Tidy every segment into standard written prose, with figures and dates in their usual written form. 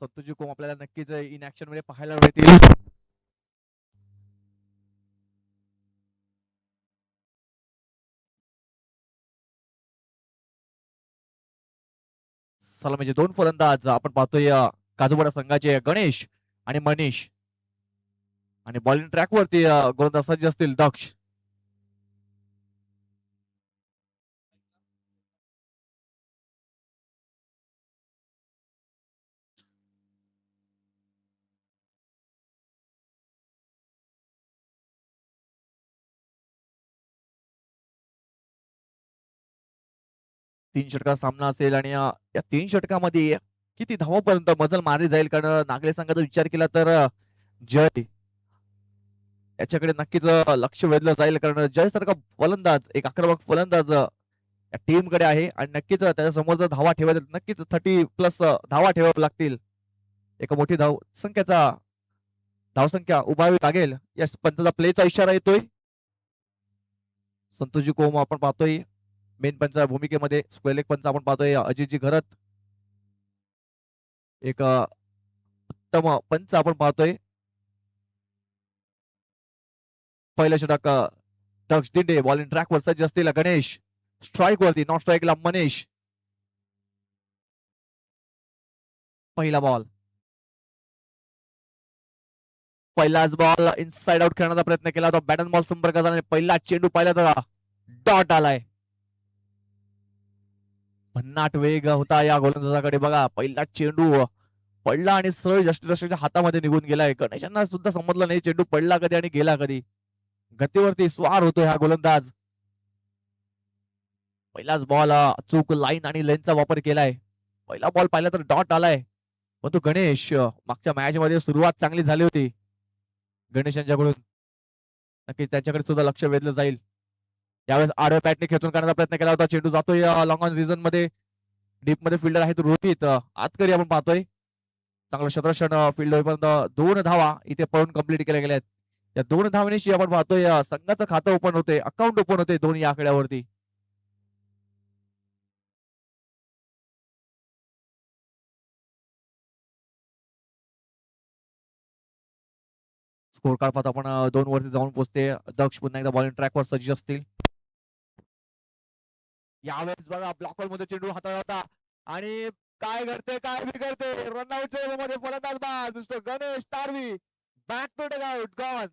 संतोषजी कोम आपल्याला नक्कीच in action मध्ये पाहायला मिळतील. चला म्हणजे दोन फलंदाज आपण पाहतोय काजूवाडा संघाचे गणेश आणि मनीष आणि बॉलिंग ट्रॅक वरती गोलंदाज सज्ज असतील दक्ष. 3 षटका सामना असेल आणि या 3 षटकामध्ये किती धावांपर्यंत मजल मारली जाईल. कारण नागले संघाचा विचार केला तर जय याच्याकडे नक्कीच लक्ष वेधलं जाईल. कारण जय सारखा फलंदाज एक आक्रमक फलंदाज या टीम कडे आहे आणि नक्कीच त्याच्या समोर जर धावा ठेवायला नक्कीच 30+ धावा ठेवाव्या लागतील. एका मोठी धावसंख्या उभारावी लागेल. या पंचाचा प्लेचा इशारा येतोय. संतोषजी कोम आपण पाहतोय मेन पंच भूमिकेमध्ये. स्क्वेअर पंच आपण पाहतोय अजितजी घरत. एक उत्तम पंच आपण पाहतोय. पहिलं षटक दक्ष दिंडे बॉलिंग ट्रॅक वर सज्ज असलेला गणेश. स्ट्राईक वरती नॉट स्ट्राईकला मनीष. पहिला बॉल पहिलाच बॉल इनसाइड आउट खेळण्याचा प्रयत्न केला होता. बॅटन बॉल संपर्क झाला. पहिला चेंडू पाहिला तर डॉट आलाय. भन्नाट वेग होता या गोलंदाजाकडे. बघा पहिला चेंडू पडला आणि सरळ जस्टिसच्या हातामध्ये निघून गेलाय. गणेशांना सुद्धा समजलं नाही चेंडू पडला कधी आणि गेला कधी. गतीवरती स्वार होतो हा गोलंदाज. पहिलाच बॉल अचूक लाईन आणि लेनचा वापर केलाय. पहिला बॉल पाहिला तर डॉट आलाय. पण तो गणेश मागच्या मॅच मध्ये सुरुवात चांगली झाली होती गणेश यांच्याकडून. नक्कीच त्याच्याकडे सुद्धा लक्ष वेधलं जाईल. यावेळेस आडव्या बॅटने खेचून काढण्याचा प्रयत्न केला होता. चेंडू जातोय लॉंग ऑन रिझन मध्ये. डीप मध्ये फिल्डर आहे तो रोहित आतकरी आपण पाहतोय. चांगलं शतरक्षण फील्ड होईपर्यंत 2 धावा इथे पळून कंप्लीट केल्या गेल्यात. या 2 धावण्याशी आपण पाहतोय संघाचं खातं ओपन होते. अकाउंट ओपन होते दोन्ही आकड्यावरती. स्कोर कार्ड पाहतो आपण 2 वरती जाऊन पोहोचते. दक्ष पुन्हा एकदा बॉलिंग ट्रॅकवर सज्ज असतील. यावेळेस बघा ब्लॉकर मध्ये चेंडू हाताळला होता आणि काय बिघडते रनआउटच्या मध्ये फलंदाज बाद mister Ganesh Tarvi. Back to take out gone.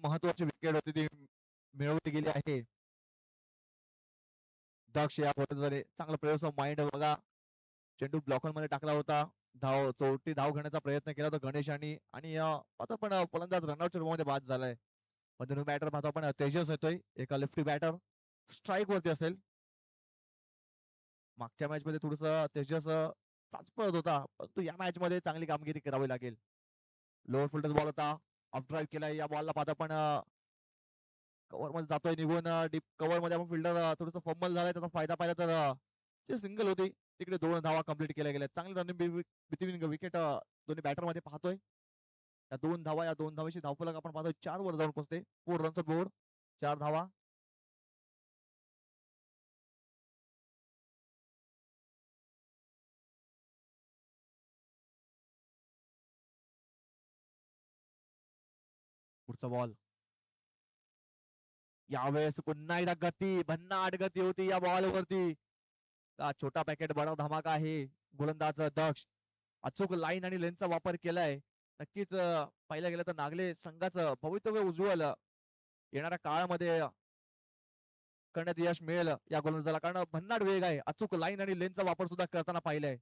महत्वाची विकेट होती ती मिळवली गेली आहे. दक्ष या फलंदाजाने चांगला प्रयोग माइंड बघा. चेंडू ब्लॉकर मध्ये टाकला होता. चौथी धाव घेण्याचा प्रयत्न केला होता गणेशांनी आणि आता पण फलंदाज रनआउटच्या रूपामध्ये बाद झालाय. मधून बॅटर पाहतो आपण तेजस येतोय. एका लेफ्टी बॅटर स्ट्राईक वरती असेल. मागच्या मॅच मध्ये थोडस तेजस चाचपळत होता परंतु या मॅच मध्ये चांगली कामगिरी करावी लागेल. लोअर फुल्डर बॉल होता. ऑफ ड्राईव्ह केलाय. या बॉलला पाहतो आपण कव्हर मध्ये जातोय निघून. डीप कव्हर मध्ये आपण फिल्डर थोडस फंबल झालाय. त्याचा फायदा पाहिला तर सिंगल होती. तिकडे 2 धावा कंप्लीट केल्या गेल्या. चांगली रनिंग बिटवीन विकेट दोन्ही बॅटर मध्ये पाहतोय. या 2 धावाची धावफलक आपण पाहतोय 4 वर जाऊन पोहोचते. 4 रनचा बोर्ड 4 धावा. पुढचा बॉल यावेळेस पुन्हा एकदा गती भन्नाट गती होती या बॉल वरती. छोटा पॅकेट बडा धमाका आहे. गोलंदाज दक्ष अचूक लाईन आणि लेनचा वापर केलाय. नक्कीच पाहिलं गेलं तर नागले संघाचं भवितव्य उज्ज्वल येणाऱ्या काळामध्ये करण्यात यश मिळेल या गोलंदाजाला. कारण भन्नाट वेग आहे. अचूक लाईन आणि लेनचा वापर सुद्धा करताना पाहिलाय.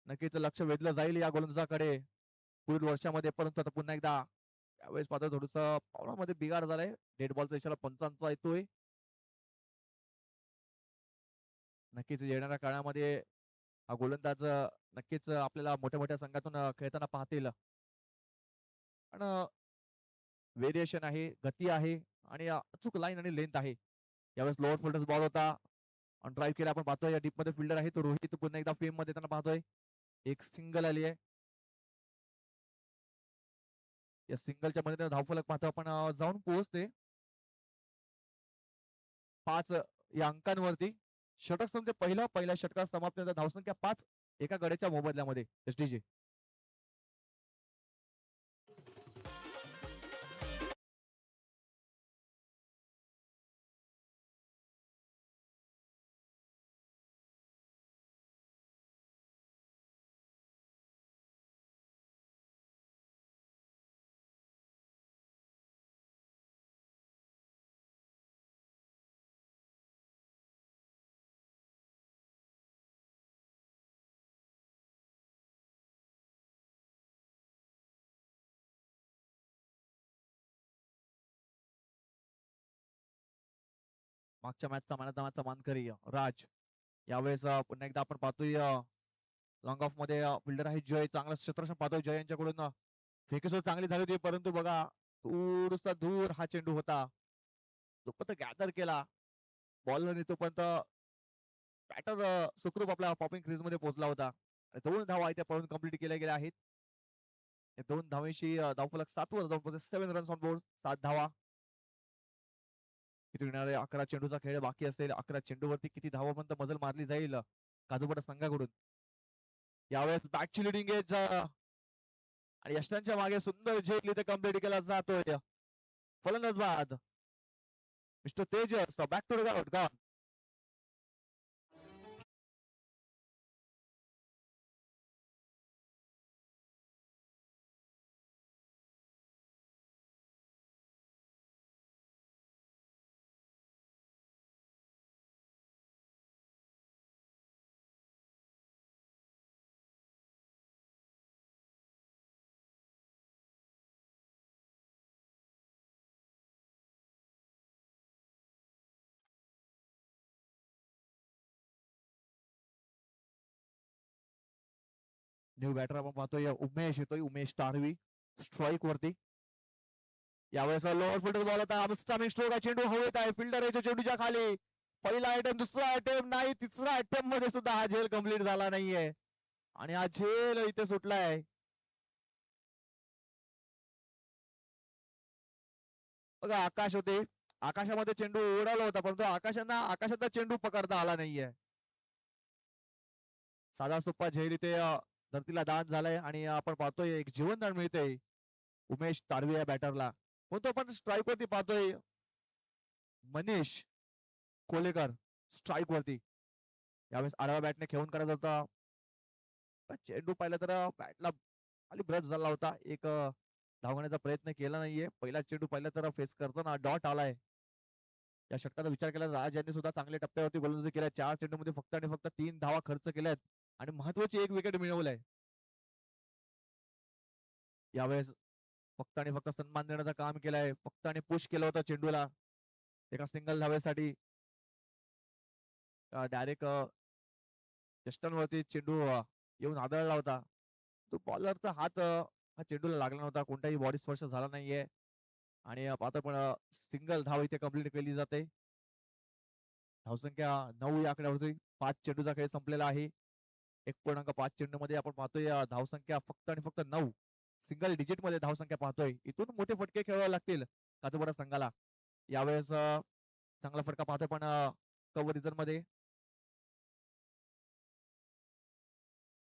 नक्कीच लक्ष वेधलं जाईल या गोलंदाजाकडे पुढील वर्षामध्ये, परंतु आता पुन्हा एकदा त्यावेळेस पाहतो थोडस पावलामध्ये बिघाड झालाय. डेड बॉलचा इशारा पंचांचा येतोय. नक्कीच येणाऱ्या काळामध्ये हा गोलंदाज नक्कीच आपल्याला मोठ्या मोठ्या संघातून खेळताना पाहतील. पण व्हेरिएशन आहे, गती आहे आणि अचूक लाईन आणि लेंथ आहे. यावेळेस लोअर फोल्डर्स बॉल होता आणि ड्राईव्ह केला. आपण पाहतोय या डीप मध्ये फिल्डर आहे तो रोहित पुन्हा एकदा फेम मध्ये त्यांना पाहतोय. एक सिंगल आली आहे. या सिंगलच्या मध्ये धावफलक पाहतो आपण जाऊन पोहोचते 5 या अंकांवरती. षटक संख्या पहिल्या षटकात समाप्त धावसंख्या 5 एका गड्याच्या मोबदल्यामध्ये एसडीजी. मागच्या मॅचचा मॅनचा मानकरी राज. यावेळेस पुन्हा एकदा आपण पाहतोय लॉंग ऑफ मध्ये फिल्डर आहे जय. चांगला क्षेत्ररक्षण पाहतोय जय यांच्याकडून. फेकी चांगली झाली होती, परंतु बघा थोडासा दूर हा चेंडू होता. तोपर्यंत गॅदर केला बॉलर, तोपर्यंत बॅटर सुखरूप आपल्या पॉपिंग क्रीज मध्ये पोहोचला होता. 2 धावा इथे पळून कंप्लीट केल्या गेल्या आहेत. 2 धावेशी धावफलक 7 वर जाऊन 7 रन्स ऑन बोर्ड, 7 धावा. किती 11 चेंडूचा खेळ बाकी असेल. 11 चेंडूवरती किती धावापर्यंत मजल मारली जाईल काजूपाडा संघाकडून. यावेळेस बॅटची लिडिंग एज आणि यष्टांच्या मागे सुंदर झेल इथे कंप्लीट केला जातोय. फलंदाज बाद mister Tejas back to the ground. New batter आपण पाहतोय उमेश येतोय. उमेश तारवी स्ट्राईक वरती. यावेळेस लोअर फिल्डर बॉल होता. स्टमिंग स्ट्रोक आहे, चेंडू हवेत आहे. फिल्डर आहे चेंडूच्या खाली. पहिला आयटम, दुसरा आयटम नाही, तिसरा आयटम मध्ये सुद्धा हा झेल कम्प्लीट झाला नाहीये आणि हा झेल इथे सुटलाय. बघा आकाश होते, आकाशामध्ये चेंडू उडाला होता, परंतु आकाशात चेंडू पकडता आला नाहीये. साधा सोपा झेल इथे धरतीला दान झालाय आणि आपण पाहतोय एक जीवनदान मिळतंय उमेश तारवी या बॅटरला. तो आपण स्ट्राईक वरती पाहतोय मनीष कोलेकर स्ट्राईक वरती. यावेळेस आडवा बॅटने खेळून करायचा होता. चेंडू पाहिला तर बॅटला खाली ब्रश झाला होता. एक धावण्याचा प्रयत्न केला नाहीये. पहिला चेंडू पाहिला तर फेस करताना डॉट आलाय. या षटकाचा विचार केला राज यांनी सुद्धा चांगल्या टप्प्यावरती गोलंदाजी केल्या. 4 चेंडूमध्ये फक्त आणि फक्त 3 धावा खर्च केल्यात आणि महत्वाची 1 विकेट मिळवलाय. यावेळेस फक्त आणि फक्त सन्मान देण्याचं काम केलंय. फक्त आणि पुश केलं होतं चेंडूला एका सिंगल धावेसाठी. डायरेक्ट जस्टनवरती चेंडू येऊन आदळला होता. तो बॉलरचा हात हा चेंडूला लागला नव्हता. कोणताही बॉडी स्पर्श झाला नाहीये आणि आता पण सिंगल धाव इथे कंप्लीट केली जाते. धावसंख्या 9 या आकड्यावरती 5 चेंडूचा खेळ संपलेला आहे. 1.5 चेंडू मध्ये आपण पाहतोय धावसंख्या फक्त आणि फक्त 9 सिंगल डिजिट मध्ये धावसंख्या पाहतोय. इथून मोठे फटके खेळावे लागतील काजूपाडा संघाला. यावेळेस चांगला फटका पाहतोय पण कव्हर रिझन मध्ये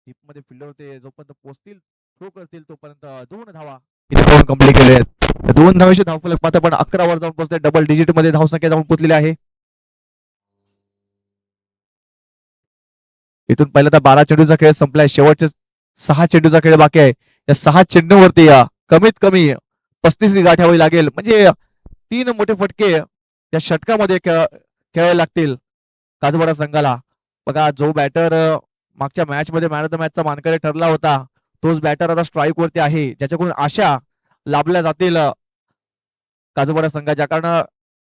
डीप मध्ये फिल्डर होते. जोपर्यंत पोहोचतील थ्रो करतील तोपर्यंत 2 धावा इथे जाऊन कंप्लीट केले आहेत. 2 धावेचे धावफलक पाहता पण 11 वर जाऊन पोहोचले. डबल डिजिट मध्ये धावसंख्या जाऊन पोहोचलेली आहे. इथून पहिला तर 12 चेंडूचा खेळ संपलाय. शेवटचे 6 चेंडूचा खेळ बाकी आहे. या 6 चेंडूवरती कमीत कमी 35 गाठावी लागेल. म्हणजे 3 मोठे फटके या षटकामध्ये खेळावे लागतील काजूपाडा संघाला. बघा जो बॅटर मागच्या मॅच मध्ये मॅन ऑफ द मॅचचा मानकरी ठरला होता तोच बॅटर आता स्ट्राईक वरती आहे, ज्याच्याकडून आशा लाभल्या जातील काजूपाडा संघाच्या. कारण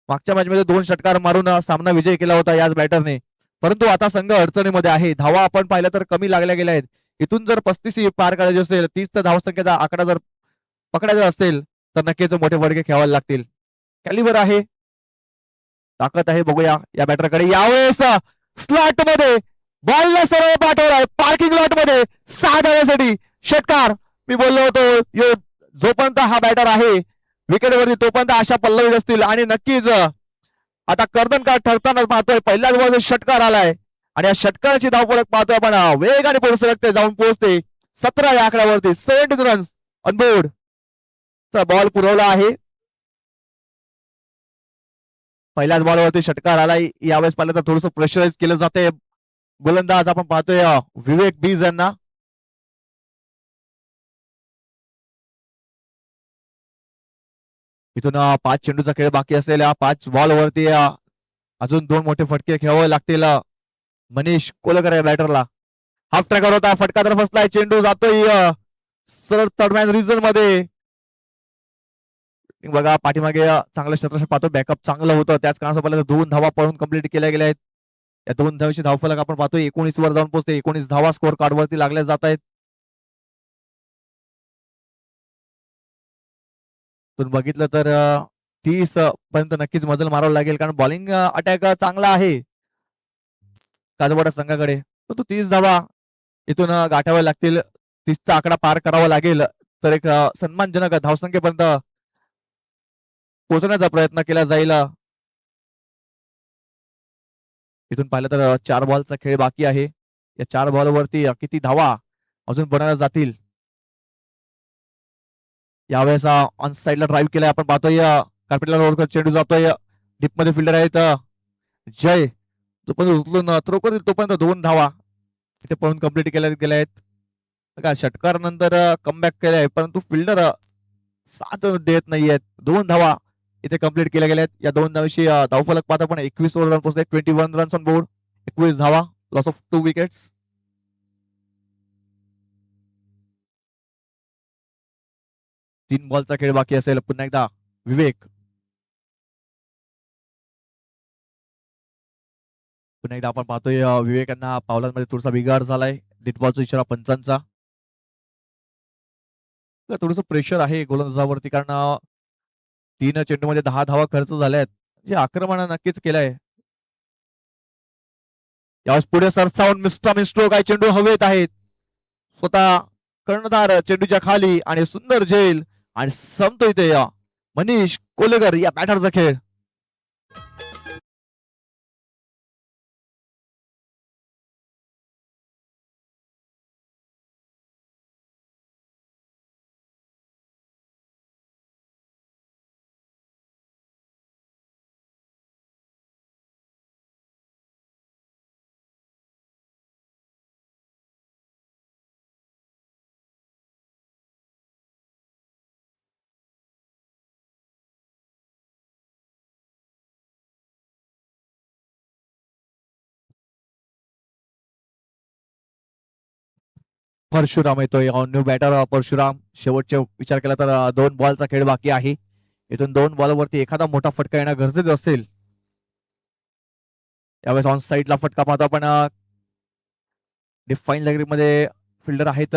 मागच्या मॅच मध्ये 2 षटकार मारून सामना विजय केला होता याच बॅटरने. परंतु आता संघ अडचणीमध्ये आहे. धावा आपण पाहिलं तर कमी लागल्या गेल्या आहेत. इथून जर 35 पार करायचे असेल, 30 धावसंख्येचा आकडा जर पकडायचा असेल तर नक्कीच मोठे फटके खेळावे लागतील. कॅलिबर आहे, ताकद आहे. बघूया या बॅटरकडे. यावेळेस स्लॉट मध्ये बॉलला सरळ पाठवलाय पार्किंग लॉट मध्ये 6 धावांसाठी षटकार. मी बोललो होतो जोपर्यंत हा बॅटर आहे विकेटवरती तोपर्यंत आशा पल्लवीत असतील. आणि नक्कीच आता कर्दनकार ठरताना पाहतोय पहिल्याच बॉल षटकार आलाय आणि या षटकाराची धावफलक पाहतोय आपण. वेगाने पोहोचू लागते, जाऊन पोहोचते 17 या आकड्यावरती. 17 रन्स ऑनबोर्ड बॉल पुरवला आहे. पहिल्याच बॉलवरती षटकार आलाय. यावेळेस पाहिलं तर थोडंसं प्रेशराईज केलं जाते गोलंदाज आपण पाहतोय विवेक बीज यांना. इथून 5 चेंडूचा खेळ बाकी असलेल्या 5 बॉलवरती अजून 2 मोठे फटके खेळावे लागतील मनीष कोलेकर या बॅटरला. हाफ ट्रॅकर होता, फटका तर फसलाय. चेंडू जातोय सरळ थर्ड रिझन मध्ये. बघा पाठीमागे चांगलं क्षेत्रक्षण पाहतो, बॅकअप चांगलं होतं, त्याच कारणासाठी 2 धावा पळून कंप्लीट केल्या गेल्या आहेत. या 2 धावांची धावफलक आपण पाहतोय 19 वर जाऊन पोहोचते. 19 धावा स्कोर कार्ड वरती लागल्या जात आहेत. तुम्ही बघितलं तर 30 पर्यंत नक्कीच मजल मारावं लागेल, कारण बॉलिंग अटॅक चांगला आहे काजवाडा संघाकडे. परंतु 30 धावा इथून गाठाव्या लागतील. 30चा आकडा पार करावा लागेल तर एक सन्मानजनक धावसंख्येपर्यंत पोहोचण्याचा प्रयत्न केला जाईल. इथून पाहिलं तर 4 बॉलचा खेळ बाकी आहे. या 4 बॉलवरती किती धावा अजून बनवल्या जातील. यावेळेस ऑन साइडला ड्राईव्ह केलाय आपण पाहतोय. कार्पेटला रोड चेंडू जातोय, डीप मध्ये फिल्डर आहेत जय, जोपर्यंत उचलून थ्रो करतील तोपर्यंत 2 धावा इथे पळून कंप्लीट केल्या गेल्या आहेत. बघा षटकार नंतर कमबॅक केलाय, परंतु फिल्डर साथ देत नाहीयेत. 2 धावा इथे कंप्लीट केल्या गेल्या आहेत. या 2 धावांशी धावफलक पाहता पण 21 वर रन पोहोचले. 21 रन्स ऑन बोर्ड, 21 धावा, लॉस ऑफ 2 विकेट्स. 3 बॉलचा खेळ बाकी असेल. पुन्हा एकदा विवेक, पुन्हा एकदा आपण पाहतोय विवेक यांना पावलांमध्ये थोडासा बिघाड झालाय. डेट बॉलचा इशारा पंचांचा. थोडस प्रेशर आहे गोलंदाजावरती, कारण 3 चेंडूमध्ये 10 धावा खर्च झाल्या आहेत. जे आक्रमण नक्कीच केलंय. यावेळेस पुढे सरसावून मिस्टर स्ट्रोक आहे, चेंडू हवेत आहेत. स्वतः कर्णधार चेंडूच्या खाली आणि सुंदर झेल आणि संपतो इथे मनीष कोलेकर या बॅटरचा खेळ. परशुराम येतोय, न्यू बॅटर परशुराम. शेवटचे विचार केला तर 2 बॉलचा खेळ बाकी आहे. इथून 2 बॉलवरती एखादा मोठा फटका येणं गरजेचं असेल. यावेळेस ऑन साइडला फटका पाहतो आपण. डिफाईन मध्ये फिल्डर आहेत.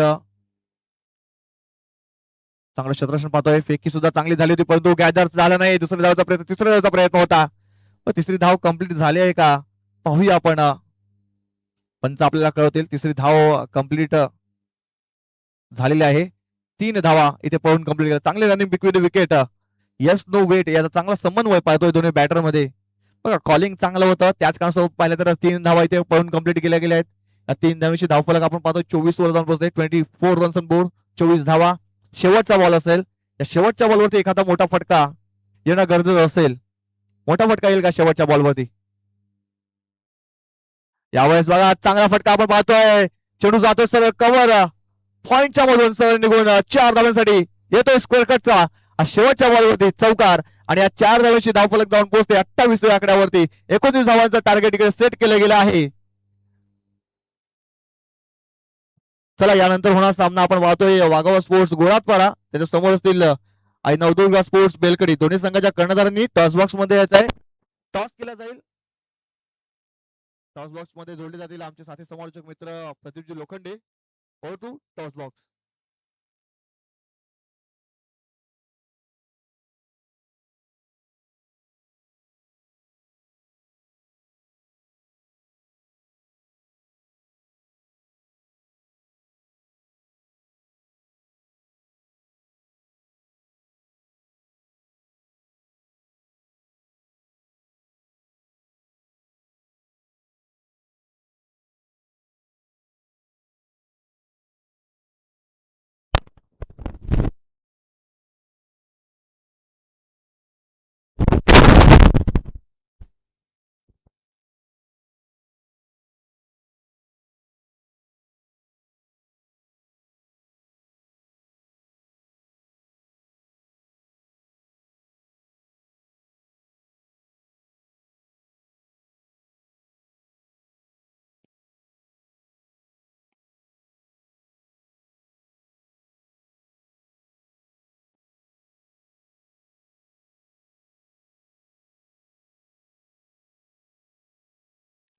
चांगलं क्षेत्ररक्षण पाहतोय. फेकी सुद्धा चांगली झाली होती, परंतु गॅदर झाला नाही. दुसऱ्या धावचा प्रयत्न, तिसऱ्या धावचा प्रयत्न होता. तिसरी धाव कंप्लीट झाली आहे का पाहूया आपण. पंच आपल्याला कळवतील. तिसरी धाव कंप्लीट झालेली आहे. 3 धावा इथे पळून कंप्लीट केल्या. चांगले running between wicket. Yes no wait याचा चांगला समन्वय पाहतोय दोन्ही बॅटर मध्ये. बघा कॉलिंग चांगलं होतं, त्याच कारणासोबत पाहिलं तर 3 धावा इथे पळून कंप्लीट केल्या गेल्या आहेत. या 3 धावांची धावफलक आपण पाहतो 24 वर जाऊन पोहोचते. 24 रन्स ऑन बोर्ड, 24 धावा. शेवटचा बॉल असेल, या शेवटच्या बॉलवरती एखादा मोठा फटका येणं गरजेचं असेल. मोठा फटका येईल का शेवटच्या बॉलवरती? यावेळेस बघा चांगला फटका आपण पाहतोय. चेंडू जातोय सरळ कव्हर पॉइंटच्या मधून सरळ निघून 4 धावांसाठी येतोय स्क्वेअर कटचा. शेवटच्या बॉलवरती चौकार आणि या 4 धावांची धावफलक जाऊन पोहोचते 28 आकड्यावरती. 29 धावांचं टार्गेट इकडे सेट केलं गेलं आहे. चला यानंतर होणार सामना आपण पाहतोय वाघावा स्पोर्ट्स गोरातपाडा, त्याच्या समोर असतील आणि नवदुर्गा स्पोर्ट्स बेलकडी. दोन्ही संघाच्या कर्णधारांनी टॉस बॉक्स मध्ये यायचं आहे. टॉस केला जाईल. टॉस बॉक्स मध्ये जोडले जातील आमचे साथी समालोचक मित्र Pradeepji Lokhande. Over to toss box.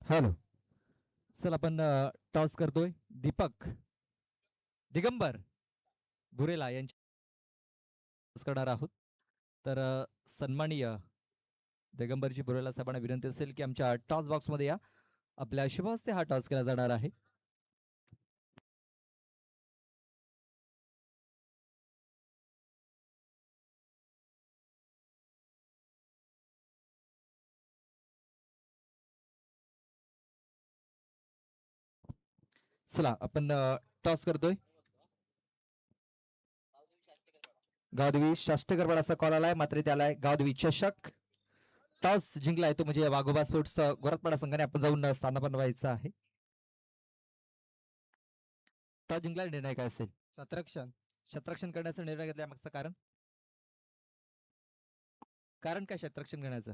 Hello. चल आपण टॉस करतोय. दीपक दिगंबर बुरेला यांची toss करणार आहोत. तर सन्माननीय दिगंबरजी बुरेला साहेबांना विनंती असेल की आमच्या टॉस बॉक्स मध्ये या. आपल्या शुभ हस्ते हा टॉस केला जाणार आहे. चला आपण टॉस करतोय. गावदेवी शास्त्रगरवाडाचा कॉल आलाय, मात्र त्याला गावदेवी चषक. टॉस जिंकलाय तो म्हणजे वाघोबा स्पोर्ट्स गोरखपाडा संघाने. आपण जाऊन स्थानापन्न व्हायचं आहे. टॉस जिंकला, निर्णय काय असेल? शतरक्षण करण्याचा निर्णय घेतला, मागचं कारण? कारण काय शतरक्षण करण्याचं?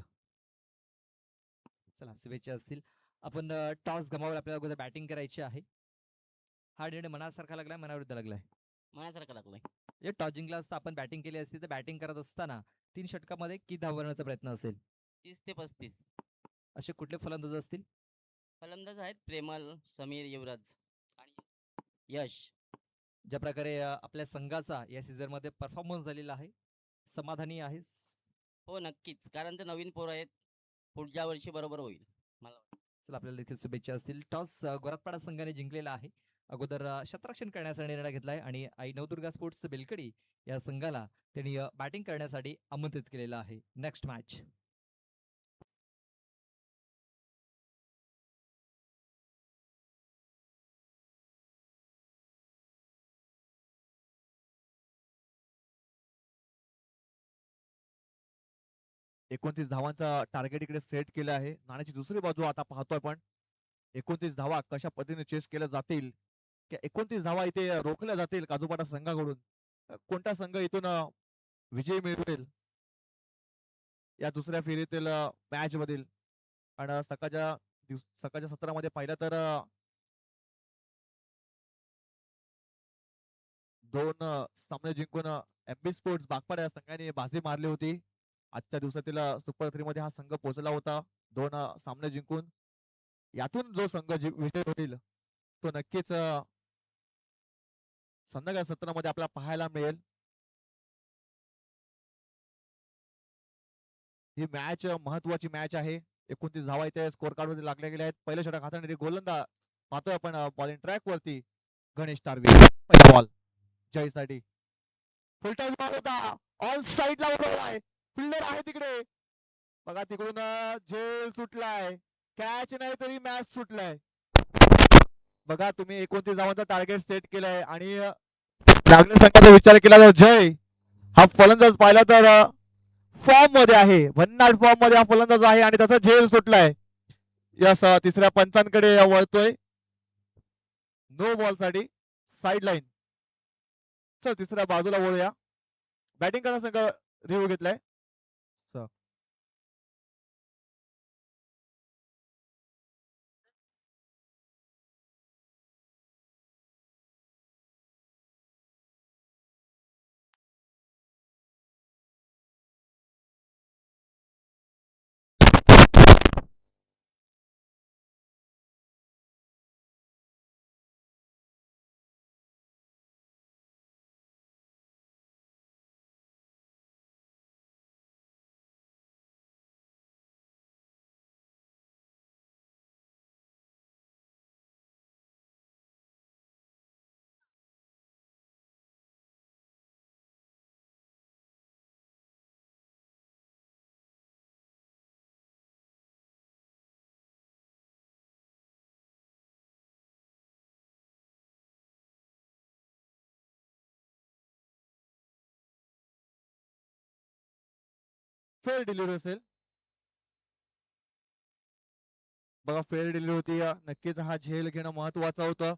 चला शुभेच्छा असतील. आपण टॉस गमावला, आपल्याला अगोदर बॅटिंग करायची आहे. हा निर्णय मनासारखा लागलाय, मनाविरुद्ध लागलाय? मनासारखं लागलाय. म्हणजे टॉस जिंकला असता, आपण बॅटिंग केली असती, तर बॅटिंग करत असताना 3 षटकामध्ये किती धावा बनवण्याचा प्रयत्न असेल? 30 ते 35. असे कुठले फलंदाज असतील? फलंदाज आहेत प्रेमल, समीर, युवराज आणि यश. ज्या प्रकारे आपल्या संघाचा या सीझन मध्ये परफॉर्मन्स झालेला आहे, समाधानी आहेस? हो नक्कीच, कारण ते नवीन पोरं आहेत. पुढच्या वर्षी बरोबर होईल मला वाटतं. चला आपल्याला देखील शुभेच्छा असतील. टॉस गोरखपाडा संघाने जिंकलेला आहे. अगोदर शतरक्षण करण्याचा निर्णय घेतलाय आणि आई नवदुर्गा स्पोर्ट्स बेलकडी या संघाला त्यांनी बॅटिंग करण्यासाठी आमंत्रित केलेलं आहे. Next match. एकोणतीस धावांचा टार्गेट इकडे सेट केलं आहे. नाण्याची दुसरी बाजू आता पाहतोय आपण. 29 धावा कशा पद्धतीने चेस केल्या जातील, 29 धावा इथे रोखल्या जातील काजूपाडा संघाकडून. कोणता संघ इथून विजय मिळवेल या दुसऱ्या फेरीतील मॅच मधील. आणि सकाळच्या सत्रामध्ये पाहिलं तर दोन सामने जिंकून एमबी स्पोर्ट्स बागपाडा या संघाने बाजी मारली होती. आजच्या दिवसातील सुपर 3 मध्ये हा संघ पोहोचला होता, 2 सामने जिंकून. यातून जो संघ विजय होईल तो नक्कीच संध्याकाळ सत्रामध्ये आपल्याला पाहायला मिळेल. ही मॅच महत्वाची मॅच आहे. 29 धावा इथे स्कोर कार्ड मध्ये लागल्या गेल्या आहेत. पहिल्या षटक हाताने गोलंदाज पाहतोय आपण बॉलिंग ट्रॅक वरती गणेश तारवी. पहिला बॉल जयसाठी. फुलटॉस बॉल होता, ऑन साइडला उडवलाय, फिल्डर आहे तिकडे. बघा तिकडून झेल सुटलाय, कॅच नाही तरी मॅच सुटलाय. बघा तुम्ही 29 धावांचा टार्गेट सेट केलाय आणि लागल्या संघाचा विचार केला तर जय हा फलंदाज पाहिला तर फॉर्म मध्ये आहे, भन्नाट फॉर्म मध्ये हा फलंदाज आहे आणि त्याचा झेल सुटलाय. यस तिसऱ्या पंचांकडे वळतोय नो बॉल साठी, साइड लाईन. चल तिसऱ्या बाजूला वळूया. बॅटिंग करण्याचा संघ रिव्ह्यू घेतलाय. फेअर डिलिव्हरी असेल. बघा फेअर डिलिव्हरी होती. नक्कीच हा झेल घेणं महत्वाचं होतं.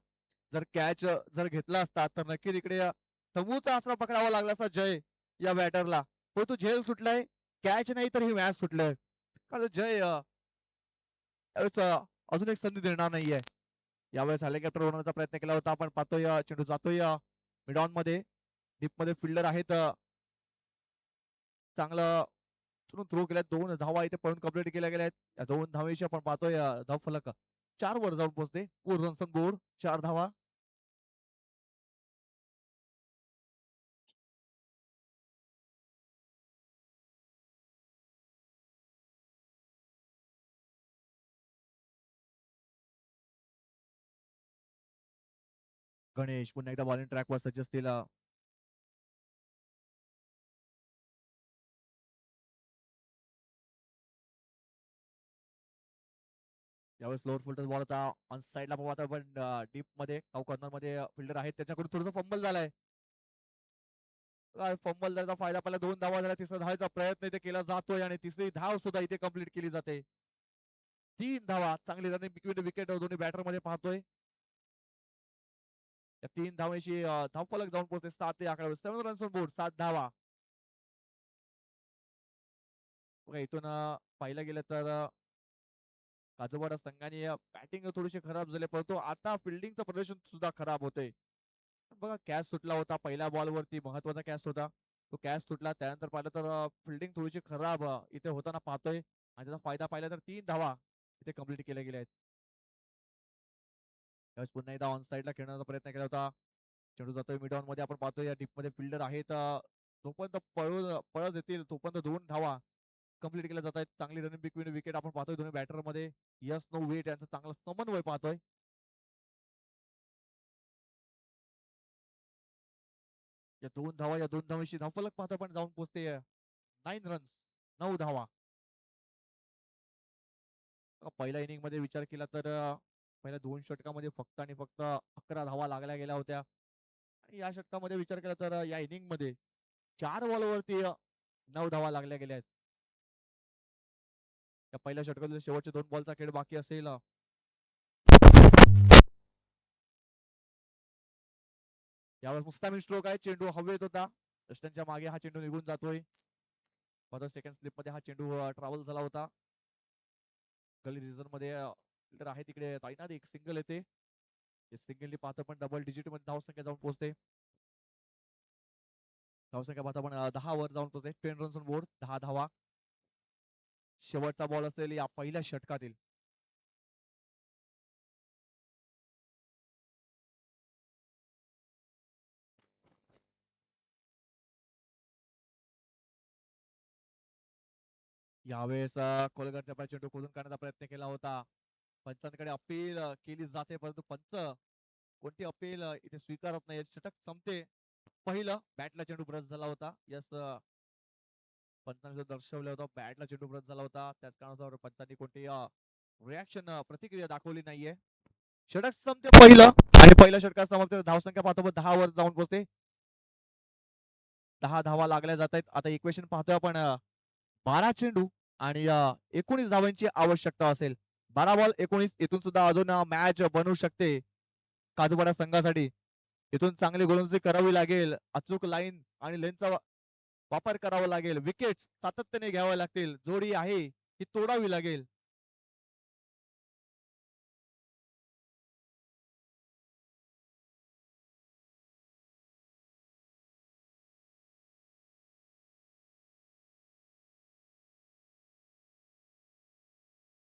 जर कॅच जर घेतला असता तर नक्कीच इकडे समूचा आसरा पकडावा लागला असता जय या बॅटरला. पण तो झेल सुटलाय, कॅच नाही तर ही मॅच सुटलंय. कारण जय यावेळेस अजून एक संधी देणार नाहीये. यावेळेस हेलिकॉप्टर बनवण्याचा प्रयत्न केला होता. आपण पाहतोय चेंडू जातोय मिड ऑन मध्ये. डीप मध्ये फिल्डर आहेत. चांगलं थ्रो केल्यात. 2 धावा इथे पळून कंप्लीट केल्या गेल्या आहेत. या 2 धावेशी आपण पाहतोय धाव फलक 4 वर जाऊन पोहोचते. 4 रन्स ऑन बोर्ड, 4 धावा. गणेश पुन्हा एकदा बॉलिंग ट्रॅकवर सज्ज असतील. यावेळेस लोअर फुलटच बॉल होता ऑन साईडला पाहता पण डीप मध्ये कॉर्नर मध्ये फिल्डर आहेत त्याच्याकडून थोडंसं फंबल झालाय. फंबल झाल्याचा फायदा पाहिला. 2 धावा झाल्या. तिसरा धावायचा प्रयत्न इथे केला जातोय आणि तिसरी धाव सुद्धा इथे कंप्लीट केली जाते. 3 धावा चांगली रनिंग विकेट दोन्ही बॅटर मध्ये पाहतोय. या 3 धावेशी धावफलक जाऊन पोहोचते 7 ते 11. 7 रन्स ऑन बोर्ड, 7 धावा. बघा इथून पाहिलं गेलं तर काजूवाडा संघाने बॅटिंग थोडीशी खराब झाली परंतु आता फिल्डिंगचं प्रदर्शन सुद्धा खराब होतंय. बघा कॅच सुटला होता पहिल्या बॉल वरती, महत्वाचा कॅच होता. तो कॅच सुटला त्यानंतर पाहिलं तर फिल्डिंग थोडीशी खराब इथे होताना पाहतोय आणि त्याचा फायदा पाहिला तर 3 धावा इथे कंप्लीट केल्या गेल्या आहेत. त्यावेळेस पुन्हा एकदा ऑन साईडला खेळण्याचा प्रयत्न केला होता. चेंडू जातोय मिड ऑन मध्ये. आपण पाहतोय या डीप मध्ये फिल्डर आहेत. तोपर्यंत पळत येतील तोपर्यंत 2 धावा कंप्लीट केल्या जात आहेत. चांगली रनिंग बिटवीन विकेट आपण पाहतोय दोन्ही बॅटर मध्ये. यस नो वेट यांचा चांगला समन्वय पाहतोय. या 2 धावा, या 2 धावांशी धावफलक पाहतोय पण जाऊन पोहोचते 9 रन्स, 9 धावा. पहिल्या इनिंग मध्ये विचार केला तर पहिल्या 2 षटकामध्ये फक्त आणि फक्त 11 धावा लागल्या गेल्या होत्या. आणि या षटकामध्ये विचार केला तर या इनिंग मध्ये 4 बॉलवरती 9 धावा लागल्या गेल्या आहेत. या पहिल्या षटकातील शेवटचे 2 बॉलचा खेळ बाकी असेल. यावर मुस्तामिन स्ट्रोक आहे. चेंडू हवेत होता. रस्त्यांच्या मागे हा चेंडू निघून जातोय. सेकंड स्लिप मध्ये हा चेंडू ट्रॅव्हल झाला होता. गली रिझन मध्ये फिल्डर आहे तिकडे ताईनाथ एक सिंगल येते. सिंगलनी पाहतो पण डबल डिजिट मध्ये धावसंख्या जाऊन पोहोचते. धावसंख्या पाहता पण 10 वर जाऊन पोहोचते. 10 रन्स ऑन बोर्ड, 10 धावा. शेवटचा बॉल असेल या पहिल्या षटकातील. यावेळेस कोलगटच्या चेंडू खोदून काढण्याचा प्रयत्न केला होता. पंचांकडे अपील केली जाते परंतु पंच कोणती अपील इथे स्वीकारत नाही. षटक संपते. पहिलं बॅटला चेंडू ब्रश झाला होता. यस पंचांनी दर्शवलं होतं बॅटला चेंडू ब्रश झाला होता. त्याच कारणास्तव पंचांनी कोणती रिॲक्शन प्रतिक्रिया दाखवली नाहीये. षटक संपते पहिलं आणि पहिल्या षटकात समाप्त धावसंख्या पाहतो 10 वर जाऊन पोहोचते. 10 धावा लागल्या जात आहेत. आता इक्वेशन पाहतोय आपण 12 चेंडू आणि 19 धावांची आवश्यकता असेल. 12 बॉल 19. इथून सुद्धा अजून मॅच बनवू शकते काजूपाडा संघासाठी. इथून चांगली गोलंदाजी करावी लागेल. अचूक लाईन आणि लेनचा वापर करावा लागेल. विकेट सातत्याने घ्याव्या लागतील. जोडी आहे ती तोडावी लागेल.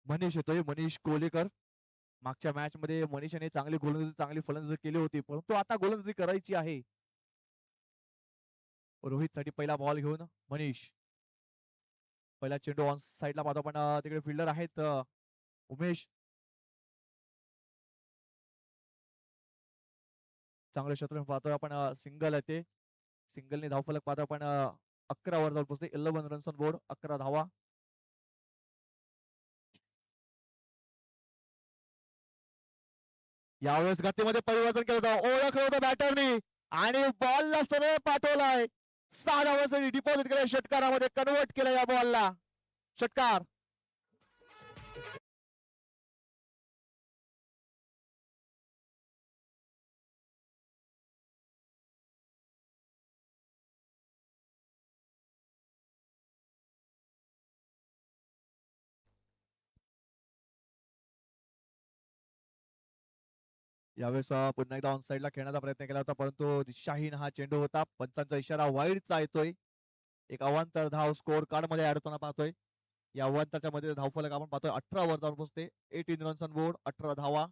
मनीष येतोय, मनीष कोलेकर. मागच्या मॅच मध्ये मनीषाने चांगली गोलंदाजी चांगली फलंदाजी केली होती परंतु आता गोलंदाजी करायची आहे. रोहित साठी पहिला बॉल घेऊन मनीष. पहिला चेंडू ऑन साईडला पाहतो पण तिकडे फिल्डर आहेत उमेश. चांगलं क्षेत्र पाहतोय आपण सिंगल आहे ते. सिंगलने धावफलक पाहतो आपण 11 वर जाऊन पोहोचते. 11 रन्स ऑन बोर्ड, 11 धावा. यावेळेस गतीमध्ये परिवर्तन केलं होतं. ओळखलं होतं बॅटरनी आणि बॉलला सरळ पाठवलाय. 6 धावांसाठी डिपॉझिट केलं षटकारामध्ये कन्वर्ट केलं या बॉलला. षटकार. यावेळेस पुन्हा एकदा ऑन साईडला खेळण्याचा प्रयत्न केला होता, परंतु दिशाहीन हा चेंडू होता. पंचांचा इशारा वाईडचा येतोय. एक अवांतर धाव स्कोर कार्ड मध्ये ऍड होताना पाहतोय. या अवांतरच्या मध्ये धावफलक आपण पाहतोय 18 वर जाऊन पोहोचते. 18 रन्स ऑन बोर्ड, 18 धावा.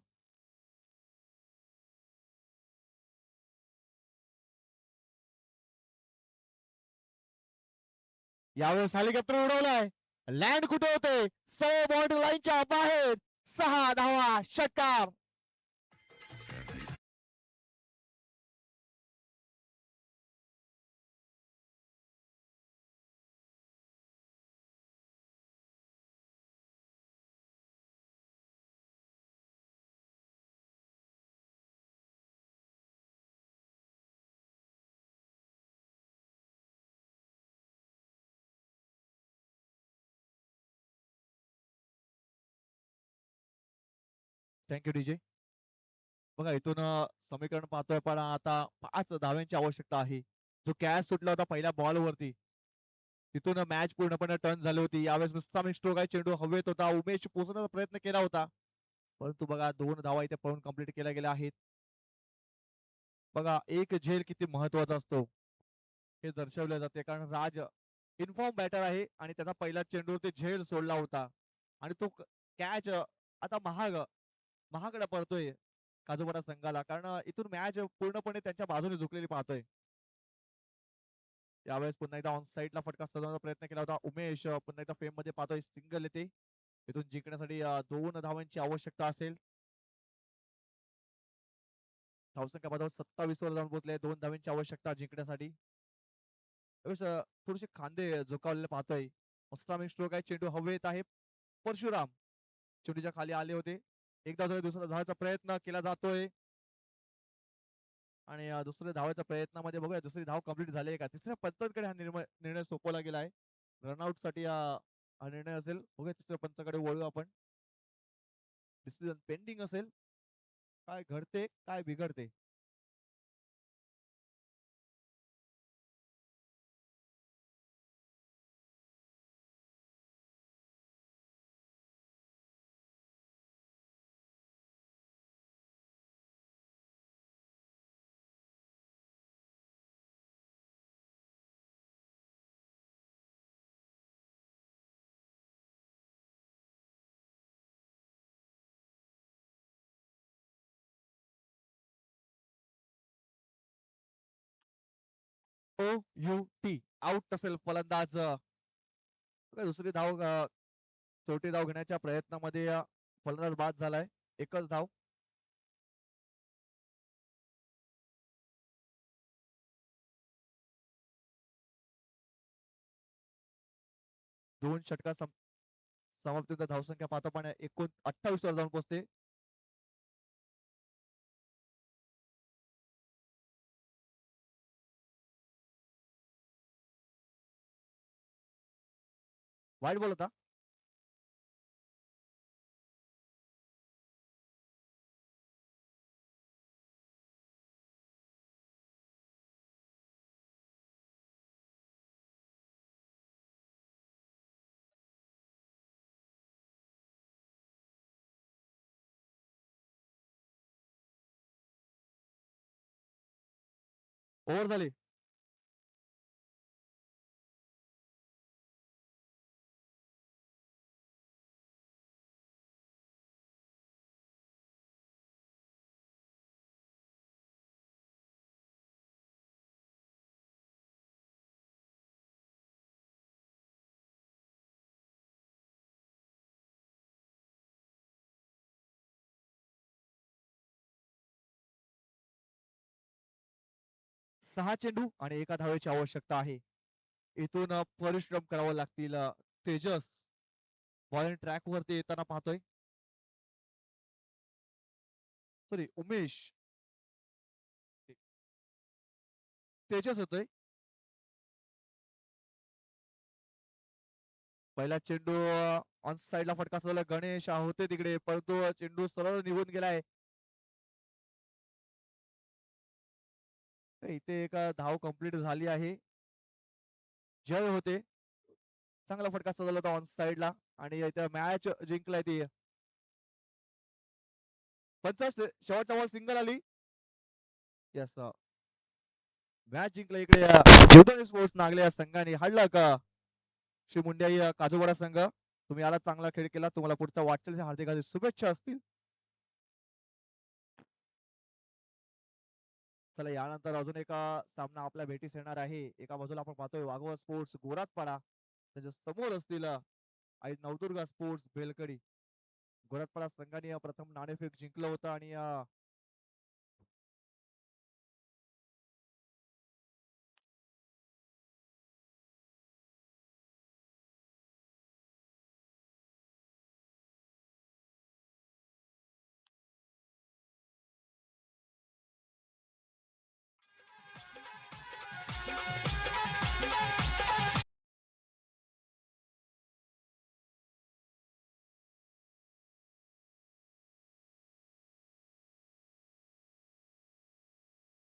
यावेळेस हेलिकॉप्टर उडवलाय. लँड कुठे होते? बाउंड्री लाईनच्या बाहेर. 6 धावा. षटकार. Thank you DJ. बघा इथून समीकरण पाहतोय, पण आता 5 धाव्यांची आवश्यकता आहे. जो कॅच सुटला होता पहिल्या बॉल वरती, तिथून मॅच पूर्णपणे टर्न झाली होती. यावेळेस मिस्टर स्ट्रोक आहे, चेंडू हवेत होता. उमेश पोहोचण्याचा प्रयत्न केला होता, परंतु बघा 2 धावा इथे पळून कंप्लीट केल्या गेल्या आहेत. बघा एक झेल किती महत्वाचा असतो हे दर्शवले जाते, कारण राज इन्फॉर्म बॅटर आहे आणि त्याचा पहिला चेंडू ते झेल सोडला होता आणि तो कॅच आता महागडा पडतोय काजूपाडा संघाला, कारण इथून मॅच पूर्णपणे त्यांच्या बाजूने झुकलेली पाहतोय. यावेळेस पुन्हा एकदा ऑन साईडला फटका सजवण्याचा प्रयत्न केला होता उमेश. पुन्हा एकदा फेम मध्ये पाहतोय सिंगल येते. इथून जिंकण्यासाठी 2 धावांची आवश्यकता असेल. धावसंख्या पाहतो 27 वर जाऊन पोहोचले. 2 धावांची आवश्यकता जिंकण्यासाठी. यावेळेस थोडेसे खांदे झुकावलेले पाहतोय. मस्तामिक स्ट्रोक आहे, चेंडू हवेत आहे. परशुराम चेंडूच्या खाली आले होते. एकदा दुसरा धावायचा प्रयत्न केला जातोय आणि दुसऱ्या धावाच्या प्रयत्नामध्ये बघूया दुसरी धाव कंप्लीट झाली आहे का. तिसऱ्या पंचांकडे हा निर्णय सोपवला गेला आहे. रनआउट साठी हा निर्णय असेल. बघूया तिसऱ्या पंचाकडे वळू आपण. डिसिजन पेंडिंग असेल. काय घडते काय बिघडते. OUT आउट असेल फलंदाज. दुसरी धाव चौथी धाव घेण्याच्या प्रयत्नामध्ये फलंदाज बाद झालाय. एकच धाव. दोन षटका समाप्तीचा धावसंख्या पाहतो, पण एकूण 28 वर जाऊन पोहोचते. वाईट बॉल होता. ओव्हर झाली. सहा चेंडू आणि एका धावेची आवश्यकता आहे. इथून परिश्रम करावे लागतील. तेजस बॉलिंग ट्रॅक वरती येताना पाहतोय. सॉरी उमेश. तेजस होतोय. पहिला चेंडू ऑन साइडला फटका झाला. गणेश होते तिकडे, परंतु चेंडू सरळ निघून गेलाय. तर इथे एक धाव कंप्लीट झाली आहे. जय होते. चांगला फटका झाला होता ऑन साइडला आणि इथे मॅच जिंकलाय ती. शेवटच्या बॉल सिंगल आली. येस, मॅच जिंकला इकडे जीवदानी स्पोर्ट्स नागले या संघाने. हाडला का श्री मुंड्याई काजूवाडा संघ, तुम्ही आला, चांगला खेळ केला. तुम्हाला पुढच्या वाटचालीच्या हार्दिक हार्दिक शुभेच्छा असतील. चला, यानंतर अजून एका सामना आपल्या भेटीस येणार आहे. एका बाजूला आपण पाहतोय वाघोबा स्पोर्ट्स गोरातपाडा, त्याच्या समोर असतील आई नवदुर्गा स्पोर्ट्स बेलकडी. गोरातपाडा संघाने प्रथम नाणेफेक जिंकलं होतं आणि